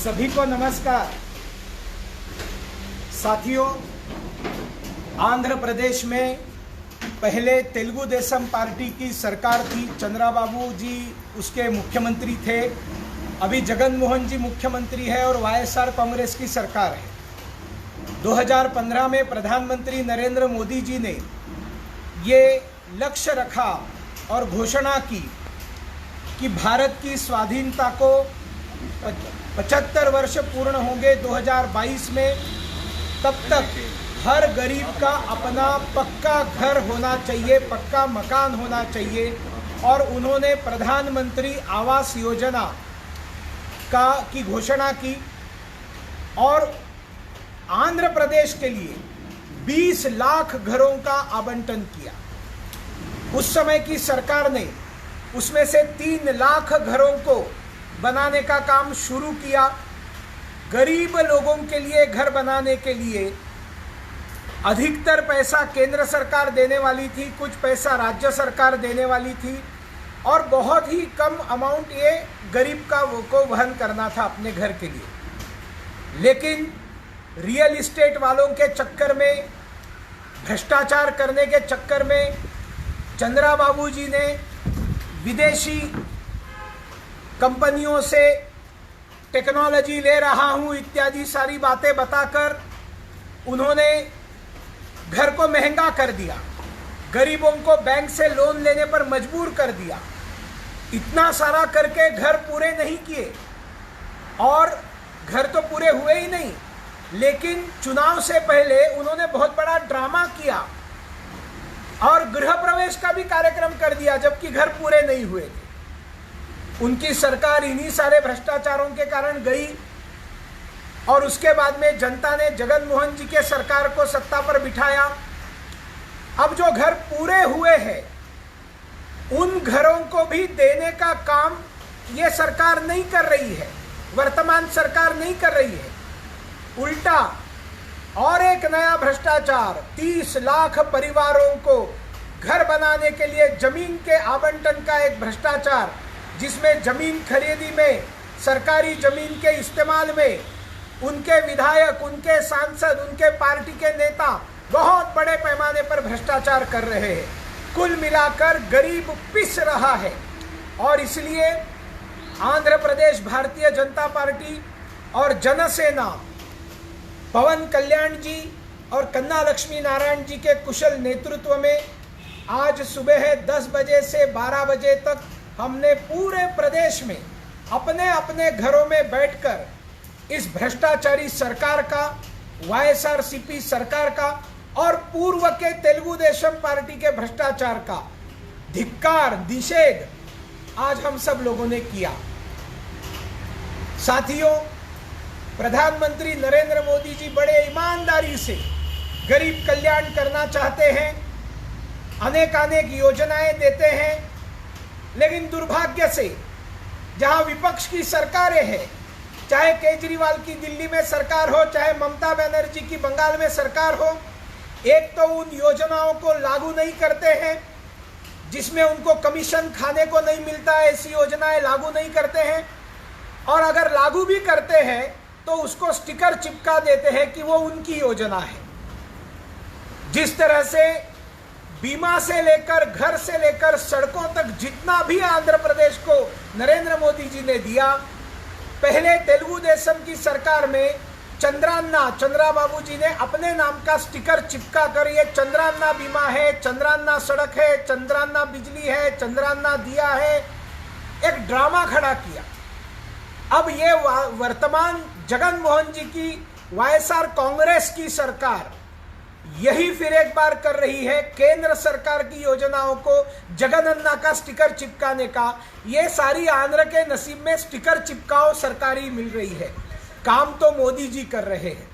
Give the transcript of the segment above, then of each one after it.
सभी को नमस्कार। साथियों, आंध्र प्रदेश में पहले तेलुगु देशम पार्टी की सरकार थी। चंद्रबाबू जी उसके मुख्यमंत्री थे। अभी जगन मोहन जी मुख्यमंत्री है और वाईएसआर कांग्रेस की सरकार है। 2015 में प्रधानमंत्री नरेंद्र मोदी जी ने ये लक्ष्य रखा और घोषणा की कि भारत की स्वाधीनता को 75 वर्ष पूर्ण होंगे 2022 में। तब तक हर गरीब का अपना पक्का घर होना चाहिए, पक्का मकान होना चाहिए। और उन्होंने प्रधानमंत्री आवास योजना की घोषणा की और आंध्र प्रदेश के लिए 20 लाख घरों का आवंटन किया। उस समय की सरकार ने उसमें से 3 लाख घरों को बनाने का काम शुरू किया। गरीब लोगों के लिए घर बनाने के लिए अधिकतर पैसा केंद्र सरकार देने वाली थी, कुछ पैसा राज्य सरकार देने वाली थी और बहुत ही कम अमाउंट ये गरीब को वहन करना था अपने घर के लिए। लेकिन रियल इस्टेट वालों के चक्कर में, भ्रष्टाचार करने के चक्कर में चंद्रबाबू जी ने विदेशी कंपनियों से टेक्नोलॉजी ले रहा हूं इत्यादि सारी बातें बताकर उन्होंने घर को महंगा कर दिया, गरीबों को बैंक से लोन लेने पर मजबूर कर दिया। इतना सारा करके घर पूरे नहीं किए और घर तो पूरे हुए ही नहीं, लेकिन चुनाव से पहले उन्होंने बहुत बड़ा ड्रामा किया और गृह प्रवेश का भी कार्यक्रम कर दिया, जबकि घर पूरे नहीं हुए थे। उनकी सरकार इन्हीं सारे भ्रष्टाचारों के कारण गई और उसके बाद में जनता ने जगन मोहन जी के सरकार को सत्ता पर बिठाया। अब जो घर पूरे हुए हैं उन घरों को भी देने का काम ये सरकार नहीं कर रही है, वर्तमान सरकार नहीं कर रही है। उल्टा और एक नया भ्रष्टाचार, 30 लाख परिवारों को घर बनाने के लिए जमीन के आवंटन का एक भ्रष्टाचार, जिसमें जमीन खरीदी में, सरकारी जमीन के इस्तेमाल में उनके विधायक, उनके सांसद, उनके पार्टी के नेता बहुत बड़े पैमाने पर भ्रष्टाचार कर रहे हैं। कुल मिलाकर गरीब पिस रहा है और इसलिए आंध्र प्रदेश भारतीय जनता पार्टी और जनसेना पवन कल्याण जी और कन्ना लक्ष्मी नारायण जी के कुशल नेतृत्व में आज सुबह 10 बजे से 12 बजे तक हमने पूरे प्रदेश में अपने अपने घरों में बैठकर इस भ्रष्टाचारी सरकार का, वाईएसआरसीपी सरकार का और पूर्व के तेलुगु देशम पार्टी के भ्रष्टाचार का धिक्कार, निषेध आज हम सब लोगों ने किया। साथियों, प्रधानमंत्री नरेंद्र मोदी जी बड़े ईमानदारी से गरीब कल्याण करना चाहते हैं, अनेक योजनाएं देते हैं, लेकिन दुर्भाग्य से जहां विपक्ष की सरकारें हैं, चाहे केजरीवाल की दिल्ली में सरकार हो, चाहे ममता बनर्जी की बंगाल में सरकार हो, एक तो उन योजनाओं को लागू नहीं करते हैं जिसमें उनको कमीशन खाने को नहीं मिलता है, ऐसी योजनाएं लागू नहीं करते हैं। और अगर लागू भी करते हैं तो उसको स्टिकर चिपका देते हैं कि वो उनकी योजना है। जिस तरह से बीमा से लेकर, घर से लेकर सड़कों तक जितना भी आंध्र प्रदेश को नरेंद्र मोदी जी ने दिया, पहले तेलुगु देशम की सरकार में चंद्राबाबू जी ने अपने नाम का स्टिकर चिपका कर ये चंद्रान्ना बीमा है, चंद्रान्ना सड़क है, चंद्रान्ना बिजली है, चंद्रान्ना दिया है, एक ड्रामा खड़ा किया। अब ये वर्तमान जगन मोहन जी की वाईएसआर कांग्रेस की सरकार यही फिर एक बार कर रही है, केंद्र सरकार की योजनाओं को जगनन्ना का स्टिकर चिपकाने का। ये सारी आंध्र के नसीब में स्टिकर चिपकाओ सरकारी मिल रही है, काम तो मोदी जी कर रहे हैं।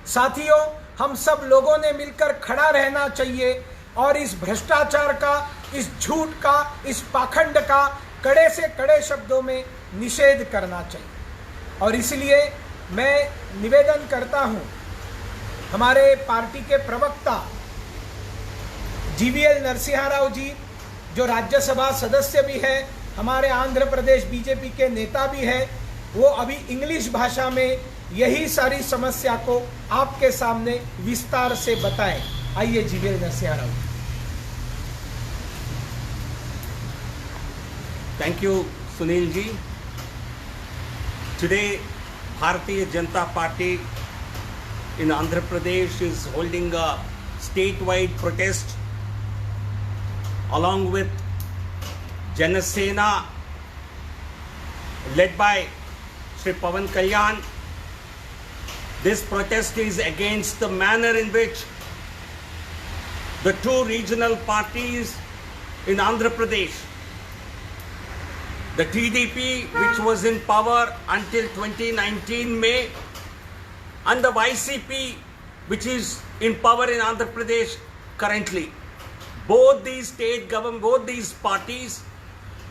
साथियों, हम सब लोगों ने मिलकर खड़ा रहना चाहिए और इस भ्रष्टाचार का, इस झूठ का, इस पाखंड का कड़े से कड़े शब्दों में निषेध करना चाहिए। और इसलिए मैं निवेदन करता हूं, हमारे पार्टी के प्रवक्ता जीवीएल नरसिंहा राव जी, जो राज्यसभा सदस्य भी है, हमारे आंध्र प्रदेश बीजेपी के नेता भी है, वो अभी इंग्लिश भाषा में यही सारी समस्या को आपके सामने विस्तार से बताएं। आइए जीवेल Narasimha Rao. Thank you, Sunil ji. Today, Bharatiya Janata Party in Andhra Pradesh is holding a statewide protest along with Janasena led by Shri Pawan Kalyan. This protest is against the manner in which the two regional parties in Andhra Pradesh, the TDP, which was in power until 2019 May, and the YCP, which is in power in Andhra Pradesh currently. Both these state government, both these parties,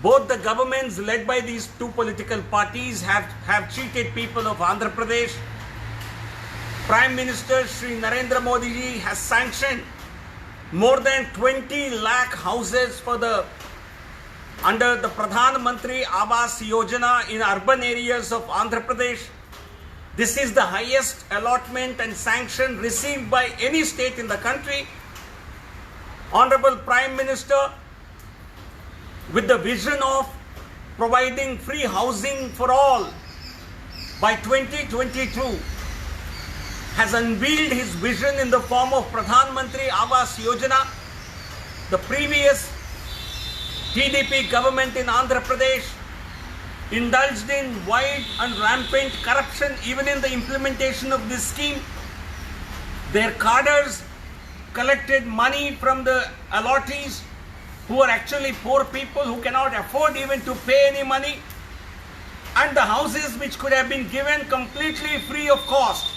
both the governments led by these two political parties have cheated people of Andhra Pradesh. Prime Minister Shri Narendra Modi ji has sanctioned more than 20 lakh houses for under the Pradhan Mantri Awas Yojana in urban areas of Andhra Pradesh. This is the highest allotment and sanction received by any state in the country. Honorable Prime Minister, with the vision of providing free housing for all by 2022, has unveiled his vision in the form of Pradhan Mantri Awas Yojana. The previous TDP government in Andhra Pradesh indulged in wide and rampant corruption even in the implementation of this scheme. Their cadres collected money from the allottees who are actually poor people who cannot afford even to pay any money, and the houses which could have been given completely free of cost.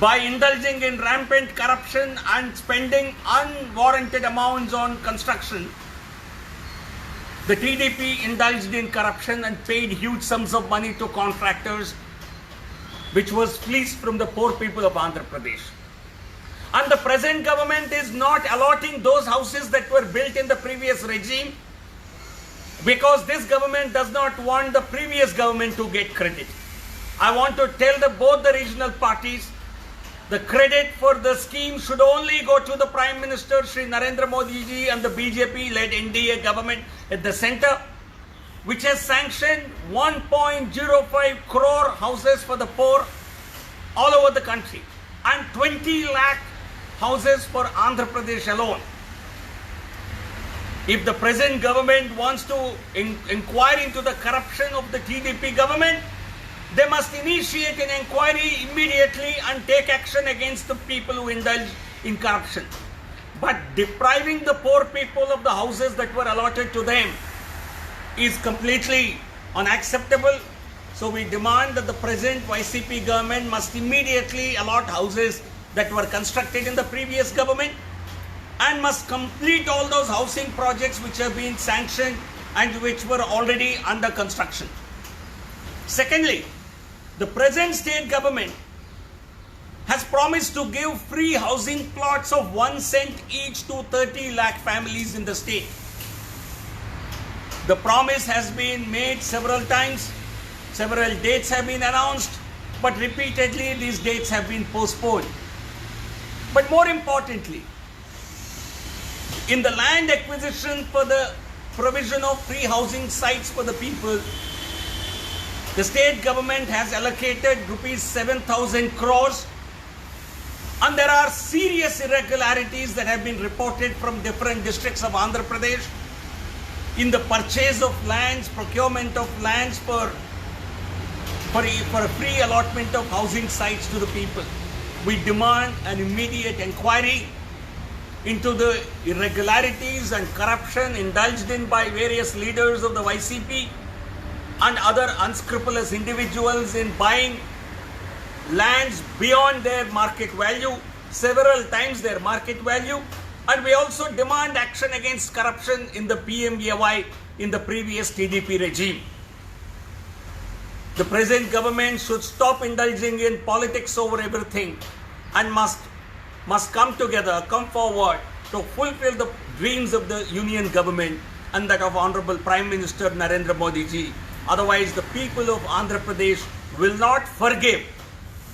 By indulging in rampant corruption and spending unwarranted amounts on construction, the TDP indulged in corruption and paid huge sums of money to contractors, which was fleeced from the poor people of Andhra Pradesh. And the present government is not allotting those houses that were built in the previous regime, because this government does not want the previous government to get credit. I want to tell both the regional parties, the credit for the scheme should only go to the Prime Minister Shri Narendra Modi ji and the BJP-led NDA government at the center, which has sanctioned 1.05 crore houses for the poor all over the country and 20 lakh houses for Andhra Pradesh alone. If the present government wants to inquire into the corruption of the TDP government, they must initiate an inquiry immediately and take action against the people who indulge in corruption. But depriving the poor people of the houses that were allotted to them is completely unacceptable. So we demand that the present YCP government must immediately allot houses that were constructed in the previous government and must complete all those housing projects which have been sanctioned and which were already under construction. Secondly, the present state government has promised to give free housing plots of 1 cent each to 30 lakh families in the state. The promise has been made several times, several dates have been announced, but repeatedly these dates have been postponed. But more importantly, in the land acquisition for the provision of free housing sites for the people, the state government has allocated rupees 7,000 crores, and there are serious irregularities that have been reported from different districts of Andhra Pradesh in the purchase of lands, procurement of lands for a free allotment of housing sites to the people. We demand an immediate inquiry into the irregularities and corruption indulged in by various leaders of the YCP and other unscrupulous individuals in buying lands beyond their market value, several times their market value. And we also demand action against corruption in the PMAY in the previous TDP regime. The present government should stop indulging in politics over everything and must come together, come forward to fulfill the dreams of the union government and that of Honorable Prime Minister Narendra Modi ji Otherwise, the people of Andhra Pradesh will not forgive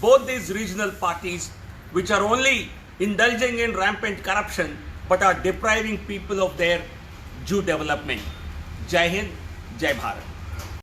both these regional parties which are only indulging in rampant corruption but are depriving people of their due development. Jai Hind, Jai Bharat.